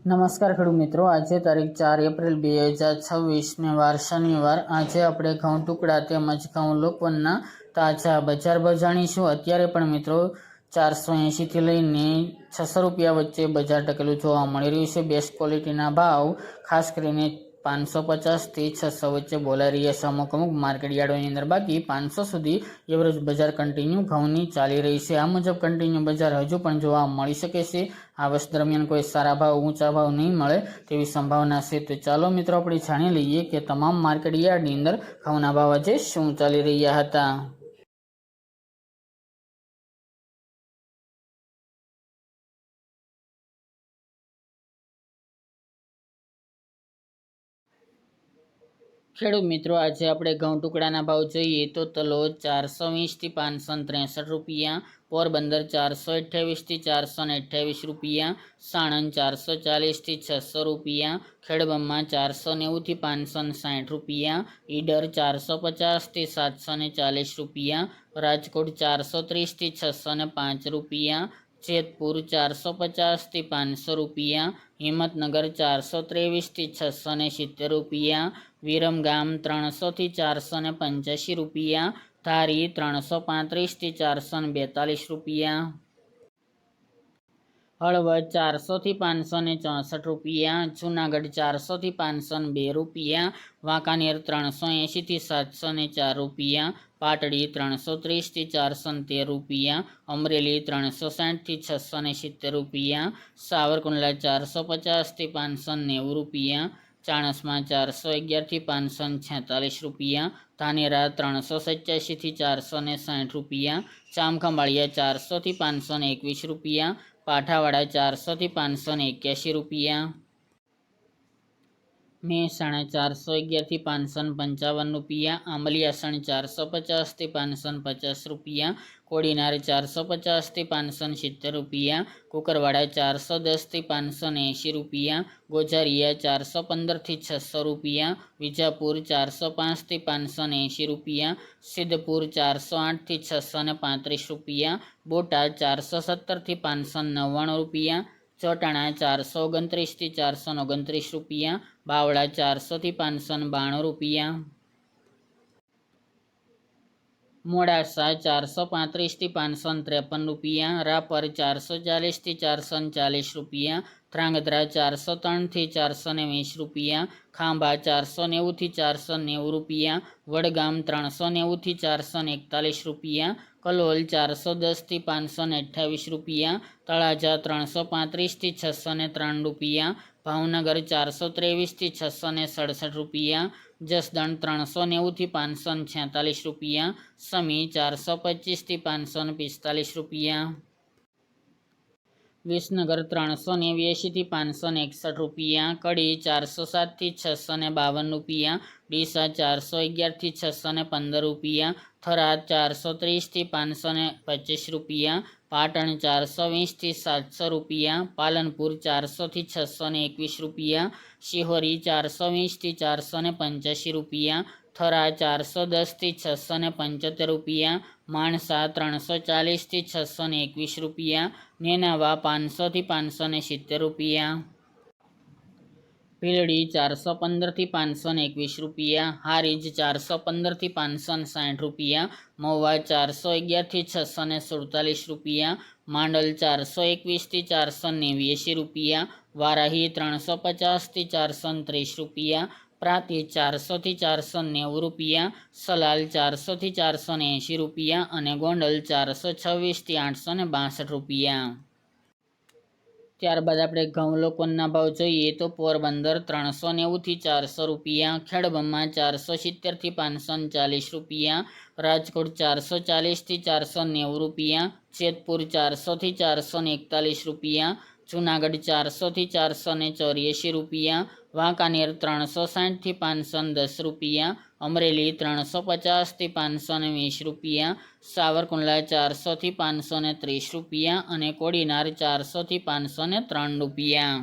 નમસ્કાર ખેડૂત મિત્રો, આજે તારીખ 4 એપ્રિલ 2026 ને વાર શનિવાર। આજે આપણે ઘઉં ટુકડા તેમજ ઘઉં લોકવનના તાજા બજાર ભાવ જાણીશું। અત્યારે પણ મિત્રો 480 થી લઈને 600 રૂપિયા વચ્ચે બજાર ટકેલું જોવા મળી રહ્યું છે। બેસ્ટ ક્વોલિટીના ભાવ ખાસ કરીને 550 થી 600 વચ્ચે બોલાઈ રહ્યા છે। અમુક માર્કેટ યાર્ડોની અંદર બાકી 500 સુધી એવરેજ બજાર કન્ટિન્યુ ઘઉંની ચાલી રહી છે। આ મુજબ કન્ટિન્યુ બજાર હજુ પણ જોવા મળી શકે છે। આ વર્ષ દરમિયાન કોઈ સારા ભાવ ઊંચા ભાવ નહીં મળે તેવી સંભાવના છે। તો ચાલો મિત્રો આપણે જાણી લઈએ કે તમામ માર્કેટ યાર્ડની અંદર ઘઉંના ભાવ આજે શું ચાલી રહ્યા હતા। ખેડૂત મિત્રો, આજે આપણે ઘઉં ટુકડાના ભાવ જોઈએ તો તલોદ 420 થી 563 રૂપિયા, પોરબંદર 428 થી 428 રૂપિયા, સાણંદ 440 થી 600 રૂપિયા, ખેડબ્રહ્મા 490 થી 560 રૂપિયા, ઈડર 450 થી 740 રૂપિયા, રાજકોટ 430 થી 605 રૂપિયા, જેતપુર 450 થી 500 રૂપિયા, હિંમતનગર 423 થી 670 રૂપિયા, વિરમગામ 300 થી 485 રૂપિયા, ધારી 335 થી 442 રૂપિયા, હળવદ 400 થી 564 રૂપિયા, જૂનાગઢ 400 થી 502 રૂપિયા, વાંકાનેર 380 થી 704 રૂપિયા, પાટડી 330 થી 413 રૂપિયા, અમરેલી 360 થી 670 રૂપિયા, સાવરકુંડલા 450 થી 590 રૂપિયા, ચાણસ્મા 411 થી 546 રૂપિયા, ધાનેરા 387 થી 460 રૂપિયા, જામખંભાળિયા 400 થી 521 રૂપિયા, પાઠાવાડા 400 થી 581 રૂપિયા, મહેસાણા 411 થી 555 રૂપિયા, આંબલિયાસણ 450 થી 550 રૂપિયા, કોડીનાર 450 થી 570 રૂપિયા, કુકરવાડા 410 થી 580 રૂપિયા, ગોઝારિયા 415 થી 600 રૂપિયા, વિજાપુર 405 થી 580 રૂપિયા, સિદ્ધપુર 408 થી 635 રૂપિયા, બોટાદ 417 થી 599 રૂપિયા, ચોટાણા 429 થી 429 રૂપિયા, બાવળા 400 થી 592 રૂપિયા, મોડાસા 435 થી 553 રૂપિયા, રાપર 440 થી 440 રૂપિયા, ધ્રાંગધ્રા 403 થી 420 રૂપિયા, ખાંભા 490 થી 490 રૂપિયા, વડગામ 390 થી 441 રૂપિયા, કલોલ 410 થી 528 રૂપિયા, તળાજા 335 થી 603 રૂપિયા, ભાવનગર 423 થી 667 રૂપિયા, જસદણ 390 થી 546 રૂપિયા, સમી 425 થી 545 રૂપિયા, વિસનગર 389 થી 561 રૂપિયા, કડી 407 થી 652 રૂપિયા, ડીસા 411 થી 615 રૂપિયા, થરાદ 430 થી 525 રૂપિયા, પાટણ 420 થી 700 રૂપિયા, પાલનપુર 400 થી 621 રૂપિયા, શિહોરી 420 થી 485 રૂપિયા, થરા 410 થી 675 રૂપિયા, માણસા 340 થી 621 રૂપિયા, નેનાવા 500 થી 570 રૂપિયા, ભીલડી 415 થી 521 રૂપિયા, હારીજ 415 થી 560 રૂપિયા, મહુવા 411 થી 647 રૂપિયા, માંડલ 421 થી 489 રૂપિયા, વારાહી 350 થી 430 રૂપિયા, પ્રાંતિજ 400 થી 490 રૂપિયા, સલાલ 400 થી 480 રૂપિયા અને ગોંડલ 426 થી 862 રૂપિયા। ત્યારબાદ આપણે ઘઉં લોકવનના ભાવ જોઈએ તો પોરબંદર 390 થી 400 રૂપિયા, ખેડબ્રહ્મા 470 થી 540 રૂપિયા, રાજકોટ 440 થી 490 રૂપિયા, જેતપુર 400 થી 441 રૂપિયા, જૂનાગઢ 400 થી 484 રૂપિયા, વાંકાનેર 360 થી 510 રૂપિયા, અમરેલી 350 થી 520 રૂપિયા, સાવરકુંડલા 400 થી 530 રૂપિયા અને કોડીનાર 400 થી 503 રૂપિયા।